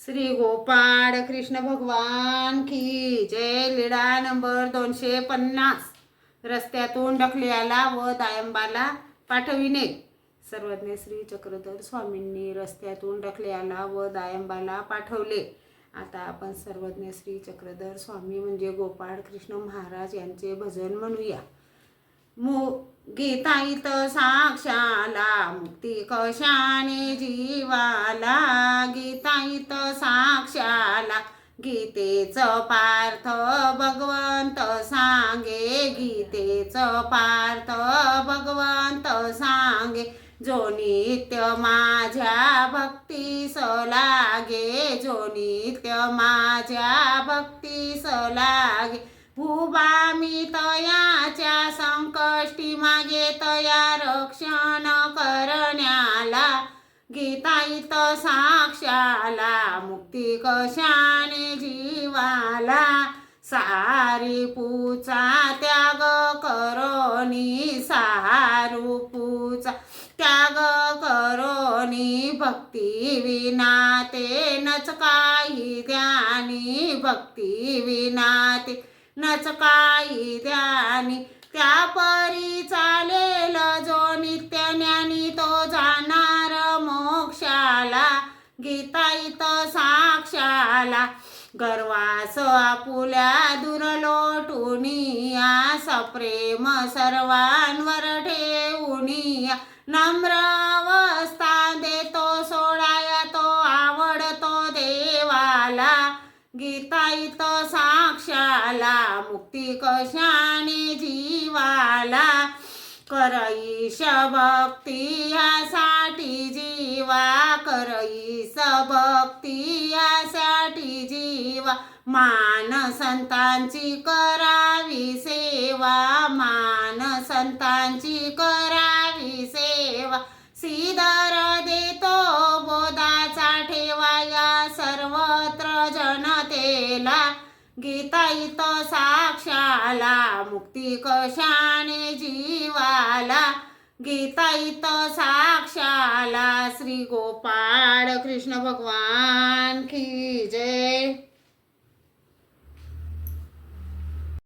श्री गोपाळ कृष्ण भगवान की जय। लीळा नंबर 250। रस्त्यातून ढकल्याला व दायंबाला पाठविणे। सर्वज्ञ श्री चक्रधर स्वामींनी रस्त्यातून ढकल्याला व दायंबाला पाठवले। आता आपण सर्वज्ञ श्री चक्रधर स्वामी म्हणजे गोपाळ कृष्ण महाराज यांचे भजन म्हणूया। गीताईत साक्षाला मुक्ती कशाने जीवाला, गीताईत साक्षाला गीतेचं पार्थ भगवंत सांगे, गीतेचं पार्थ भगवंत सांगे। जो नित्य माझ्या भक्तीस लागे, जो नित्य माझ्या भक्तीस लागे। उभा मी तयाच्या संकष्टी मागे तया रक्षण करण्याला, गीताईत साक्षाला मुक्ती कशाने जीवाला। सारीपूचा त्याग करोनी, सारूपूचा त्याग करोनी, भक्ती विना ते नच काही ध्यानी, भक्ती विना ते नच काही ध्यानी। त्या परी चालेल जो नित्य ज्ञानी, तो जाणार मोक्षाला, गीताईत साक्षाला। गर्वास आपुल्या दूर लोटुनिया, सप्रेम सर्वांवर ठेवुनिया। नम्र अवस्था देतो सोडाया, तो आवडतो देवाला, गीताईत साक्षाला मुक्ती कशाने जीवाला। करईश भक्ती यासाठी जीवा, करईश भक्ती यासाठी जीवा। मान संतांची करावी सेवा, मान संतांची करावी सेवा। श्रीधर देतो बोधाचा ठेवा या सर्वत्र जनतेला, गीताईत साक्षाला मुक्ती कशाने जीवाला, गीताईत साक्षाला। श्री गोपाळ कृष्ण भगवान की जय।